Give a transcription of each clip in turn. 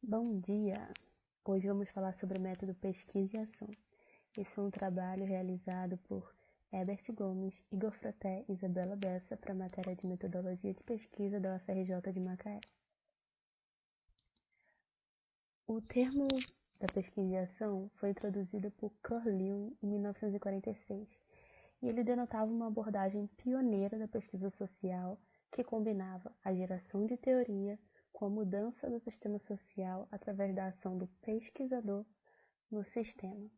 Bom dia! Hoje vamos falar sobre o método pesquisa e ação. Esse foi um trabalho realizado por Herbert Gomes, Igor Fraté e Isabela Bessa para a matéria de metodologia de pesquisa da UFRJ de Macaé. O termo da pesquisa e ação foi introduzido por Carl Lewin em 1946 e ele denotava uma abordagem pioneira da pesquisa social que combinava a geração de teoria com a mudança do sistema social através da ação do pesquisador no sistema.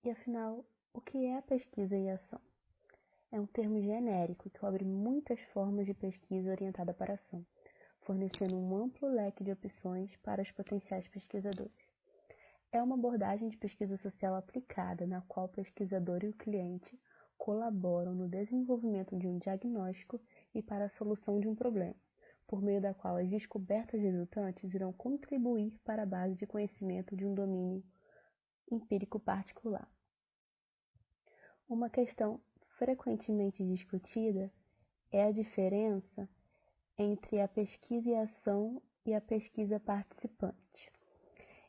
E afinal, o que é a pesquisa e ação? É um termo genérico que cobre muitas formas de pesquisa orientada para a ação, fornecendo um amplo leque de opções para os potenciais pesquisadores. É uma abordagem de pesquisa social aplicada na qual o pesquisador e o cliente colaboram no desenvolvimento de um diagnóstico e para a solução de um problema, por meio da qual as descobertas resultantes irão contribuir para a base de conhecimento de um domínio empírico particular. Uma questão frequentemente discutida é a diferença entre a pesquisa e ação e a pesquisa participante.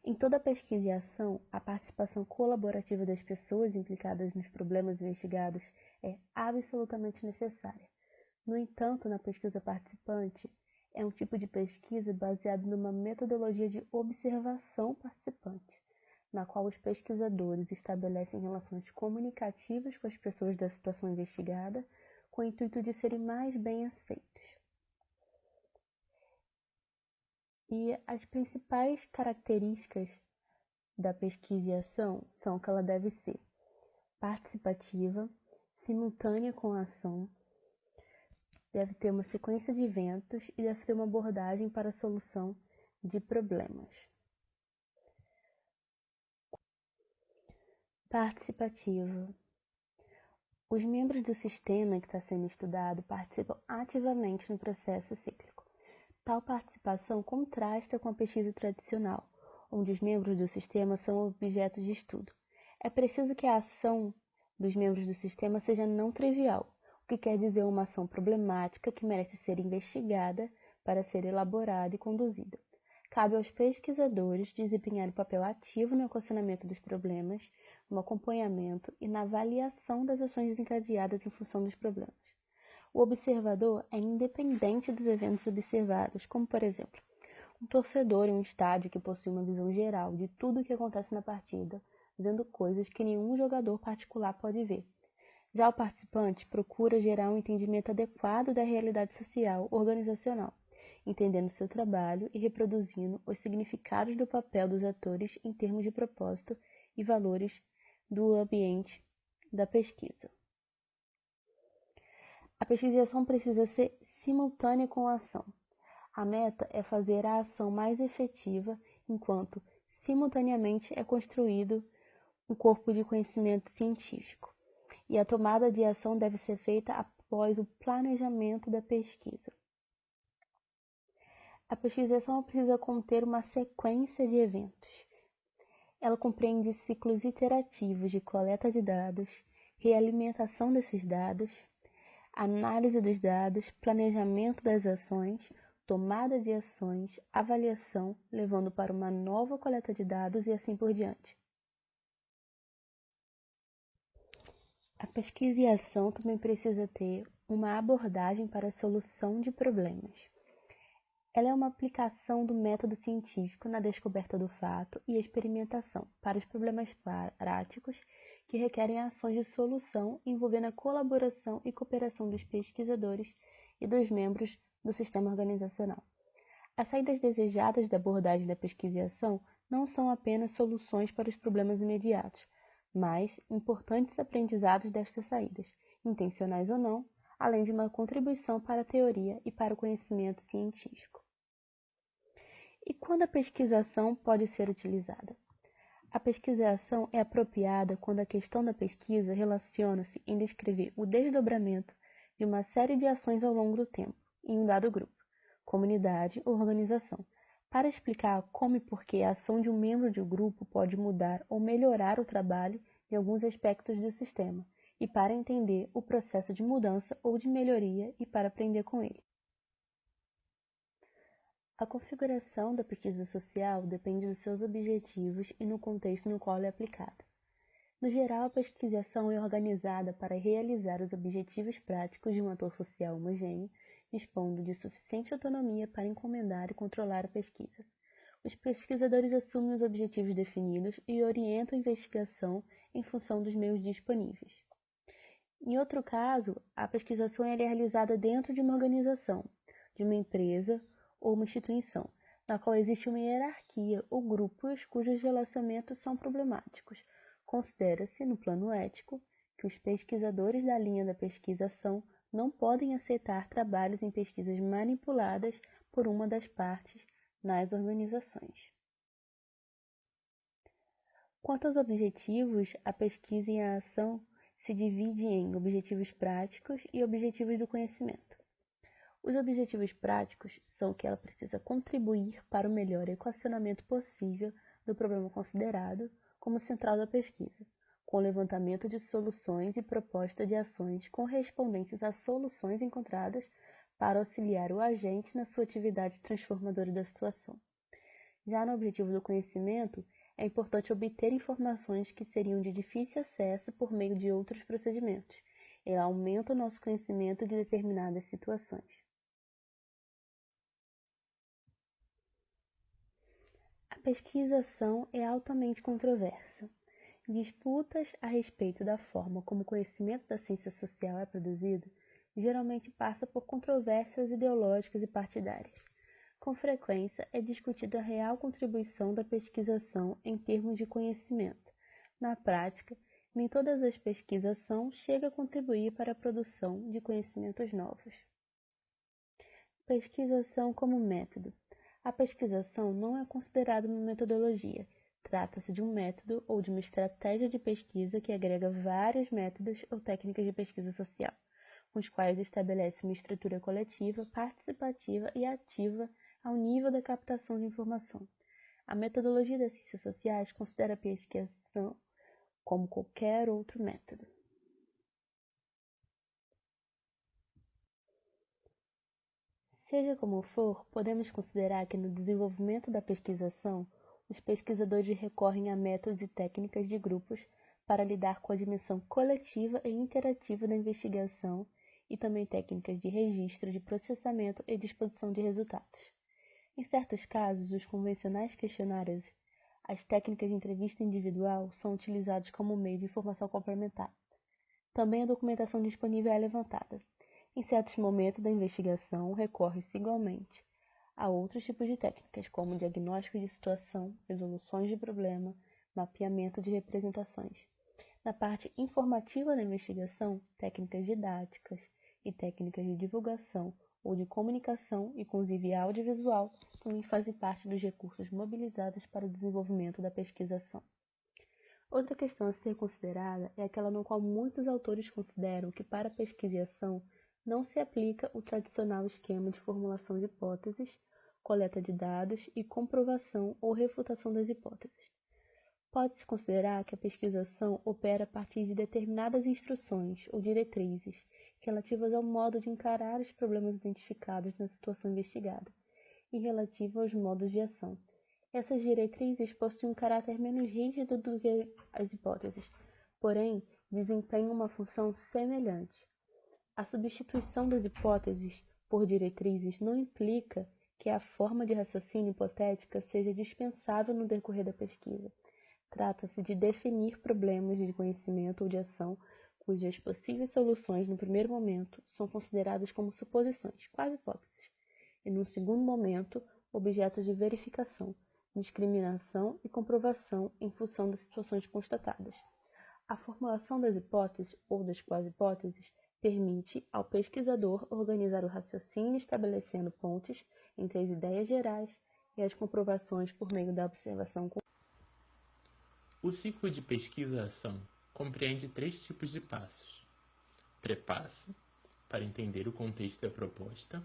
Em toda pesquisa e ação, a participação colaborativa das pessoas implicadas nos problemas investigados é absolutamente necessária. No entanto, na pesquisa participante, é um tipo de pesquisa baseado numa metodologia de observação participante, na qual os pesquisadores estabelecem relações comunicativas com as pessoas da situação investigada, com o intuito de serem mais bem aceitos. E as principais características da pesquisa e ação são que ela deve ser participativa, simultânea com a ação, deve ter uma sequência de eventos e deve ter uma abordagem para a solução de problemas. Participativa. Os membros do sistema que está sendo estudado participam ativamente no processo cíclico. Tal participação contrasta com a pesquisa tradicional, onde os membros do sistema são objetos de estudo. É preciso que a ação dos membros do sistema seja não trivial, o que quer dizer uma ação problemática que merece ser investigada para ser elaborada e conduzida. Cabe aos pesquisadores desempenhar um papel ativo no equacionamento dos problemas, no acompanhamento e na avaliação das ações desencadeadas em função dos problemas. O observador é independente dos eventos observados, como, por exemplo, um torcedor em um estádio que possui uma visão geral de tudo o que acontece na partida, vendo coisas que nenhum jogador particular pode ver. Já o participante procura gerar um entendimento adequado da realidade social organizacional, entendendo seu trabalho e reproduzindo os significados do papel dos atores em termos de propósito e valores do ambiente da pesquisa. A pesquisação precisa ser simultânea com a ação. A meta é fazer a ação mais efetiva, enquanto simultaneamente é construído um corpo de conhecimento científico. E a tomada de ação deve ser feita após o planejamento da pesquisa. A pesquisação precisa conter uma sequência de eventos. Ela compreende ciclos iterativos de coleta de dados, realimentação desses dados, análise dos dados, planejamento das ações, tomada de ações, avaliação, levando para uma nova coleta de dados e assim por diante. A pesquisa e a ação também precisa ter uma abordagem para a solução de problemas. Ela é uma aplicação do método científico na descoberta do fato e experimentação para os problemas práticos que requerem ações de solução envolvendo a colaboração e cooperação dos pesquisadores e dos membros do sistema organizacional. As saídas desejadas da abordagem da pesquisa e ação não são apenas soluções para os problemas imediatos, mas importantes aprendizados destas saídas, intencionais ou não, além de uma contribuição para a teoria e para o conhecimento científico. E quando a pesquisação pode ser utilizada? A pesquisação é apropriada quando a questão da pesquisa relaciona-se em descrever o desdobramento de uma série de ações ao longo do tempo, em um dado grupo, comunidade ou organização, para explicar como e por que a ação de um membro de um grupo pode mudar ou melhorar o trabalho em alguns aspectos do sistema, e para entender o processo de mudança ou de melhoria e para aprender com ele. A configuração da pesquisa social depende dos seus objetivos e no contexto no qual ela é aplicada. No geral, a pesquisação é organizada para realizar os objetivos práticos de um ator social homogêneo, dispondo de suficiente autonomia para encomendar e controlar a pesquisa. Os pesquisadores assumem os objetivos definidos e orientam a investigação em função dos meios disponíveis. Em outro caso, a pesquisação é realizada dentro de uma organização, de uma empresa ou uma instituição, na qual existe uma hierarquia ou grupos cujos relacionamentos são problemáticos. Considera-se, no plano ético, que os pesquisadores da linha da pesquisação não podem aceitar trabalhos em pesquisas manipuladas por uma das partes nas organizações. Quanto aos objetivos, a pesquisa e a ação se divide em objetivos práticos e objetivos do conhecimento. Os objetivos práticos são que ela precisa contribuir para o melhor equacionamento possível do problema considerado como central da pesquisa, com o levantamento de soluções e proposta de ações correspondentes às soluções encontradas para auxiliar o agente na sua atividade transformadora da situação. Já no objetivo do conhecimento, é importante obter informações que seriam de difícil acesso por meio de outros procedimentos. Ela aumenta o nosso conhecimento de determinadas situações. A pesquisação é altamente controversa. Disputas a respeito da forma como o conhecimento da ciência social é produzido geralmente passa por controvérsias ideológicas e partidárias. Com frequência, é discutida a real contribuição da pesquisação em termos de conhecimento. Na prática, nem todas as pesquisações chegam a contribuir para a produção de conhecimentos novos. Pesquisação como método. A pesquisação não é considerada uma metodologia. Trata-se de um método ou de uma estratégia de pesquisa que agrega vários métodos ou técnicas de pesquisa social, com os quais estabelece uma estrutura coletiva, participativa e ativa ao nível da captação de informação. A metodologia das ciências sociais considera a pesquisação como qualquer outro método. Seja como for, podemos considerar que no desenvolvimento da pesquisação, os pesquisadores recorrem a métodos e técnicas de grupos para lidar com a dimensão coletiva e interativa da investigação e também técnicas de registro, de processamento e disposição de resultados. Em certos casos, os convencionais questionários, as técnicas de entrevista individual são utilizados como meio de informação complementar. Também a documentação disponível é levantada. Em certos momentos da investigação, recorre-se igualmente a outros tipos de técnicas, como diagnóstico de situação, resoluções de problema, mapeamento de representações. Na parte informativa da investigação, técnicas didáticas e técnicas de divulgação ou de comunicação, inclusive audiovisual, também fazem parte dos recursos mobilizados para o desenvolvimento da pesquisação. Outra questão a ser considerada é aquela no qual muitos autores consideram que para a pesquisação não se aplica o tradicional esquema de formulação de hipóteses, coleta de dados e comprovação ou refutação das hipóteses. Pode-se considerar que a pesquisação opera a partir de determinadas instruções ou diretrizes relativas ao modo de encarar os problemas identificados na situação investigada e relativo aos modos de ação. Essas diretrizes possuem um caráter menos rígido do que as hipóteses, porém desempenham uma função semelhante. A substituição das hipóteses por diretrizes não implica que a forma de raciocínio hipotética seja dispensável no decorrer da pesquisa. Trata-se de definir problemas de conhecimento ou de ação cujas possíveis soluções no primeiro momento são consideradas como suposições, quase hipóteses, e no segundo momento, objetos de verificação, discriminação e comprovação em função das situações constatadas. A formulação das hipóteses ou das quasi-hipóteses permite ao pesquisador organizar o raciocínio estabelecendo pontes entre as ideias gerais e as comprovações por meio da observação. O ciclo de pesquisa-ação compreende 3 tipos de passos. Pré-passo, para entender o contexto da proposta.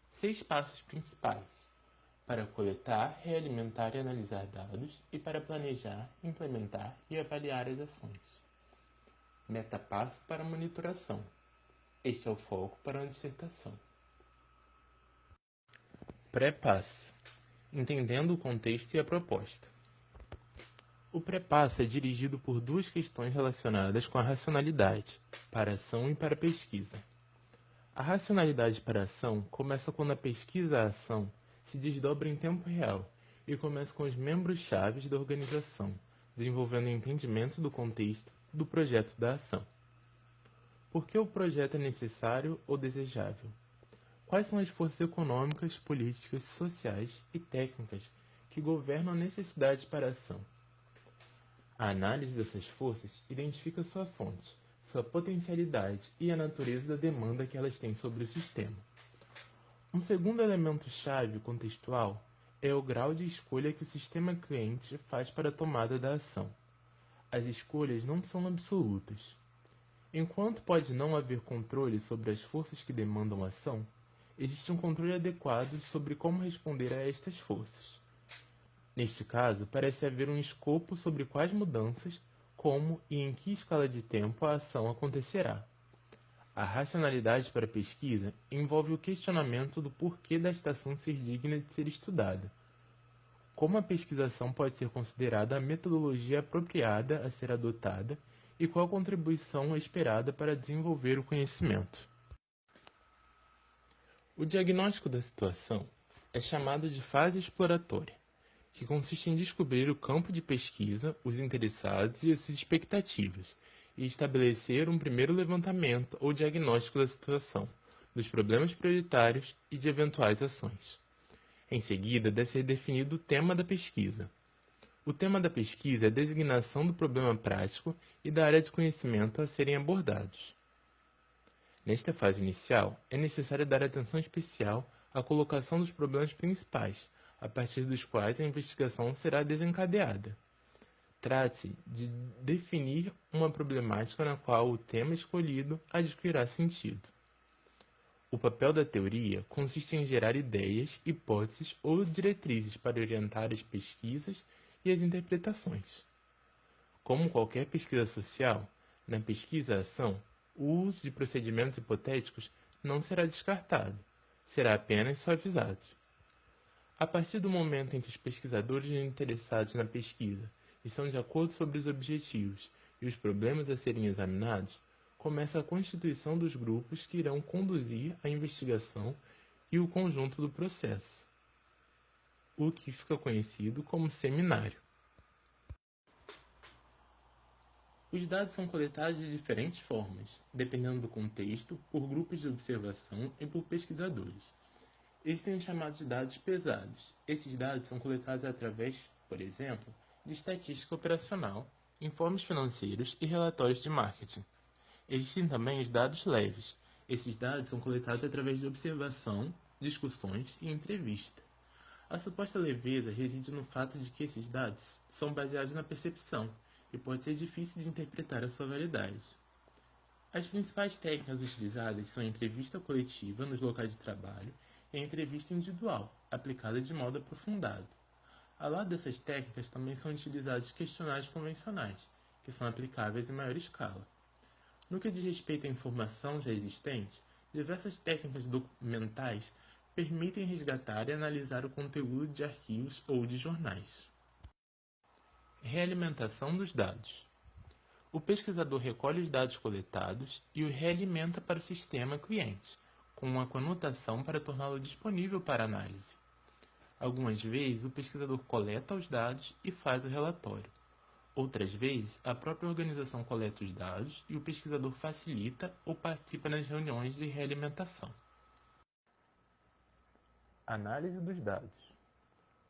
6 passos principais, para coletar, realimentar e analisar dados e para planejar, implementar e avaliar as ações. Metapasso para monitoração. Este é o foco para uma dissertação. Pré-passo. Entendendo o contexto e a proposta. O pré-passo é dirigido por duas questões relacionadas com a racionalidade, para a ação e para a pesquisa. A racionalidade para a ação começa quando a pesquisa-ação se desdobra em tempo real e começa com os membros-chave da organização, desenvolvendo o entendimento do contexto do projeto da ação. Por que o projeto é necessário ou desejável? Quais são as forças econômicas, políticas, sociais e técnicas que governam a necessidade para a ação? A análise dessas forças identifica sua fonte, sua potencialidade e a natureza da demanda que elas têm sobre o sistema. Um segundo elemento-chave contextual é o grau de escolha que o sistema cliente faz para a tomada da ação. As escolhas não são absolutas. Enquanto pode não haver controle sobre as forças que demandam ação, existe um controle adequado sobre como responder a estas forças. Neste caso, parece haver um escopo sobre quais mudanças, como e em que escala de tempo a ação acontecerá. A racionalidade para a pesquisa envolve o questionamento do porquê desta ação ser digna de ser estudada. Como a pesquisação pode ser considerada a metodologia apropriada a ser adotada e qual a contribuição esperada para desenvolver o conhecimento. O diagnóstico da situação é chamado de fase exploratória, que consiste em descobrir o campo de pesquisa, os interessados e as suas expectativas, e estabelecer um primeiro levantamento ou diagnóstico da situação, dos problemas prioritários e de eventuais ações. Em seguida, deve ser definido o tema da pesquisa. O tema da pesquisa é a designação do problema prático e da área de conhecimento a serem abordados. Nesta fase inicial, é necessário dar atenção especial à colocação dos problemas principais, a partir dos quais a investigação será desencadeada. Trata-se de definir uma problemática na qual o tema escolhido adquirirá sentido. O papel da teoria consiste em gerar ideias, hipóteses ou diretrizes para orientar as pesquisas e as interpretações. Como qualquer pesquisa social, na pesquisa-ação, o uso de procedimentos hipotéticos não será descartado, será apenas suavizado. A partir do momento em que os pesquisadores interessados na pesquisa estão de acordo sobre os objetivos e os problemas a serem examinados, começa a constituição dos grupos que irão conduzir a investigação e o conjunto do processo, o que fica conhecido como seminário. Os dados são coletados de diferentes formas, dependendo do contexto, por grupos de observação e por pesquisadores. Existem os chamados dados pesados. Esses dados são coletados através, por exemplo, de estatística operacional, informes financeiros e relatórios de marketing. Existem também os dados leves. Esses dados são coletados através de observação, discussões e entrevista. A suposta leveza reside no fato de que esses dados são baseados na percepção e pode ser difícil de interpretar a sua validade. As principais técnicas utilizadas são a entrevista coletiva nos locais de trabalho e a entrevista individual, aplicada de modo aprofundado. Ao lado dessas técnicas também são utilizados questionários convencionais, que são aplicáveis em maior escala. No que diz respeito à informação já existente, diversas técnicas documentais permitem resgatar e analisar o conteúdo de arquivos ou de jornais. Realimentação dos dados. O pesquisador recolhe os dados coletados e os realimenta para o sistema cliente, com uma conotação para torná-lo disponível para análise. Algumas vezes, o pesquisador coleta os dados e faz o relatório. Outras vezes, a própria organização coleta os dados e o pesquisador facilita ou participa nas reuniões de realimentação. Análise dos dados.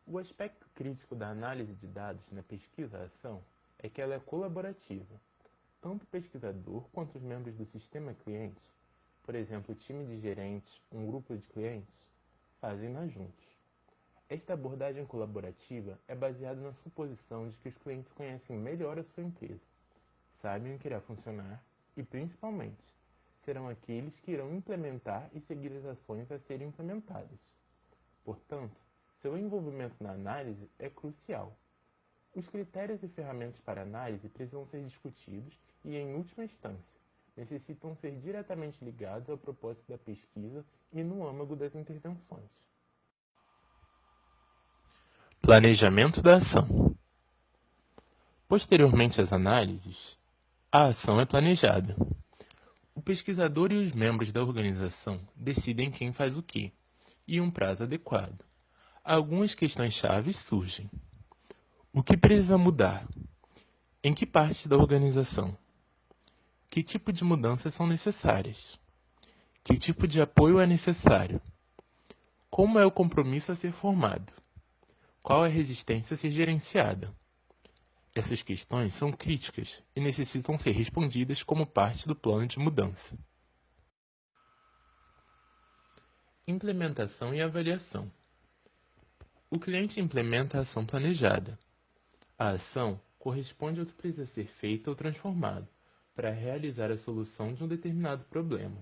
O aspecto crítico da análise de dados na pesquisa-ação é que ela é colaborativa. Tanto o pesquisador quanto os membros do sistema cliente, por exemplo, o time de gerentes, um grupo de clientes, fazem-na juntos. Esta abordagem colaborativa é baseada na suposição de que os clientes conhecem melhor a sua empresa, sabem o que irá funcionar e, principalmente, serão aqueles que irão implementar e seguir as ações a serem implementadas. Portanto, seu envolvimento na análise é crucial. Os critérios e ferramentas para análise precisam ser discutidos e, em última instância, necessitam ser diretamente ligados ao propósito da pesquisa e no âmago das intervenções. Planejamento da ação. Posteriormente às análises, a ação é planejada. O pesquisador e os membros da organização decidem quem faz o quê e um prazo adequado. Algumas questões-chave surgem. O que precisa mudar? Em que parte da organização? Que tipo de mudanças são necessárias? Que tipo de apoio é necessário? Como é o compromisso a ser formado? Qual é a resistência a ser gerenciada? Essas questões são críticas e necessitam ser respondidas como parte do plano de mudança. Implementação e avaliação. O cliente implementa a ação planejada. A ação corresponde ao que precisa ser feito ou transformado para realizar a solução de um determinado problema.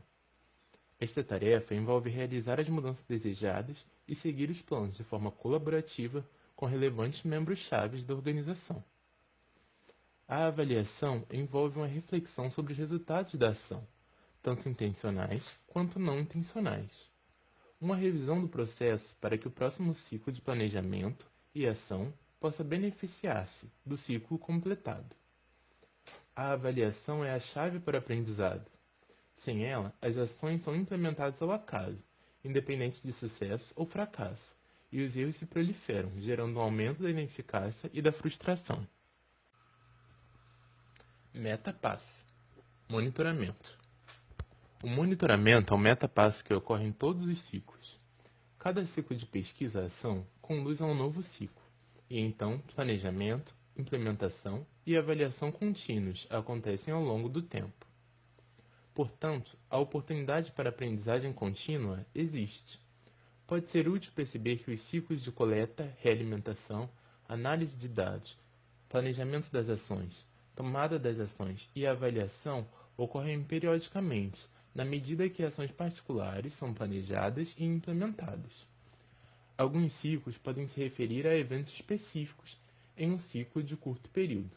Esta tarefa envolve realizar as mudanças desejadas e seguir os planos de forma colaborativa com relevantes membros-chave da organização. A avaliação envolve uma reflexão sobre os resultados da ação, tanto intencionais quanto não intencionais. Uma revisão do processo para que o próximo ciclo de planejamento e ação possa beneficiar-se do ciclo completado. A avaliação é a chave para o aprendizado. Sem ela, as ações são implementadas ao acaso, independente de sucesso ou fracasso, e os erros se proliferam, gerando um aumento da ineficácia e da frustração. Meta-passo. Monitoramento. O monitoramento é um meta-passo que ocorre em todos os ciclos. Cada ciclo de pesquisa-ação conduz a um novo ciclo, e então planejamento, implementação e avaliação contínuos acontecem ao longo do tempo. Portanto, a oportunidade para aprendizagem contínua existe. Pode ser útil perceber que os ciclos de coleta, realimentação, análise de dados, planejamento das ações, tomada das ações e avaliação ocorrem periodicamente, na medida que ações particulares são planejadas e implementadas. Alguns ciclos podem se referir a eventos específicos em um ciclo de curto período.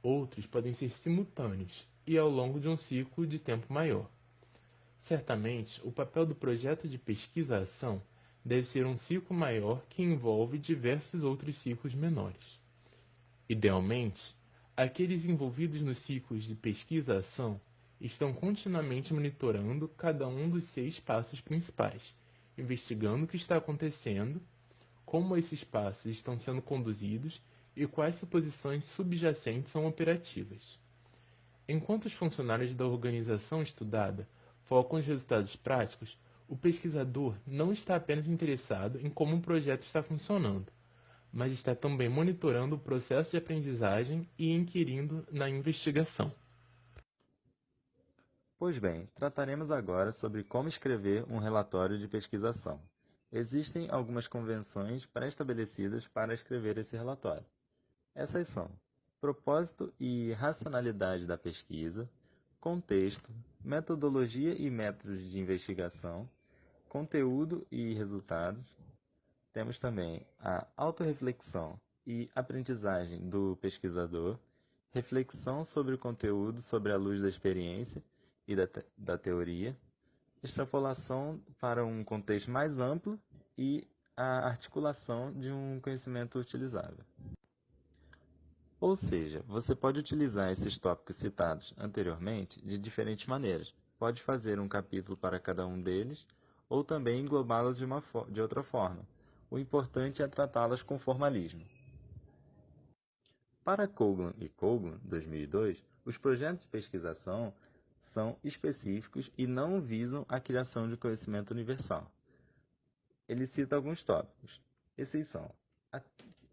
Outros podem ser simultâneos e ao longo de um ciclo de tempo maior. Certamente, o papel do projeto de pesquisa-ação deve ser um ciclo maior que envolve diversos outros ciclos menores. Idealmente, aqueles envolvidos nos ciclos de pesquisa-ação estão continuamente monitorando cada um dos 6 passos principais, investigando o que está acontecendo, como esses passos estão sendo conduzidos e quais suposições subjacentes são operativas. Enquanto os funcionários da organização estudada focam os resultados práticos, o pesquisador não está apenas interessado em como o projeto está funcionando, mas está também monitorando o processo de aprendizagem e inquirindo na investigação. Pois bem, trataremos agora sobre como escrever um relatório de pesquisação. Existem algumas convenções pré-estabelecidas para escrever esse relatório. Essas são: propósito e racionalidade da pesquisa, contexto, metodologia e métodos de investigação, conteúdo e resultados. Temos também a autorreflexão e aprendizagem do pesquisador, reflexão sobre o conteúdo sobre a luz da experiência e da teoria, extrapolação para um contexto mais amplo e a articulação de um conhecimento utilizável. Ou seja, você pode utilizar esses tópicos citados anteriormente de diferentes maneiras. Pode fazer um capítulo para cada um deles, ou também englobá-los de outra forma. O importante é tratá-las com formalismo. Para Coughlin e Coughlin, 2002, os projetos de pesquisação são específicos e não visam a criação de conhecimento universal. Ele cita alguns tópicos. Esses são: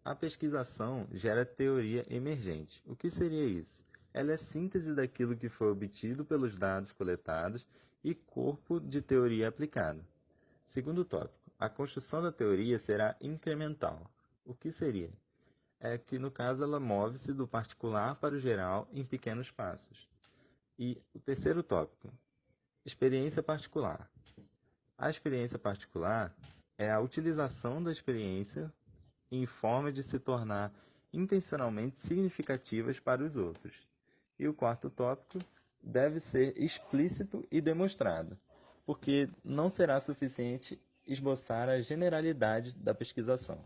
a pesquisação gera teoria emergente. O que seria isso? Ela é síntese daquilo que foi obtido pelos dados coletados e corpo de teoria aplicada. Segundo tópico, a construção da teoria será incremental. O que seria? É que, no caso, ela move-se do particular para o geral em pequenos passos. E o terceiro tópico, experiência particular. A experiência particular é a utilização da experiência em forma de se tornar intencionalmente significativas para os outros. E o quarto tópico deve ser explícito e demonstrado, porque não será suficiente esboçar a generalidade da pesquisação.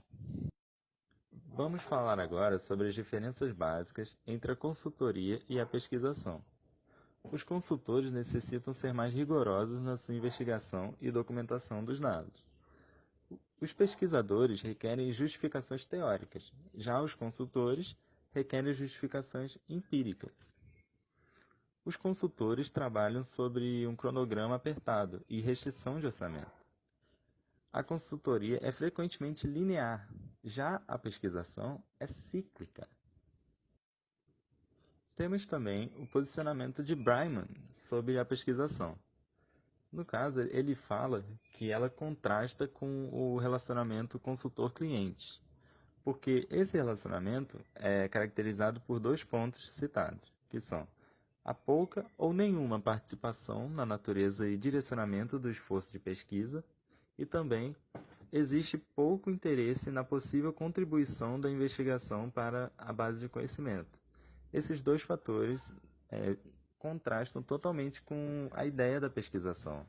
Vamos falar agora sobre as diferenças básicas entre a consultoria e a pesquisação. Os consultores necessitam ser mais rigorosos na sua investigação e documentação dos dados. Os pesquisadores requerem justificações teóricas, já os consultores requerem justificações empíricas. Os consultores trabalham sobre um cronograma apertado e restrição de orçamento. A consultoria é frequentemente linear, já a pesquisação é cíclica. Temos também o posicionamento de Bryman sobre a pesquisação. No caso, ele fala que ela contrasta com o relacionamento consultor-cliente, porque esse relacionamento é caracterizado por dois pontos citados, que são a pouca ou nenhuma participação na natureza e direcionamento do esforço de pesquisa, e também existe pouco interesse na possível contribuição da investigação para a base de conhecimento. Esses dois fatores contrastam totalmente com a ideia da pesquisação.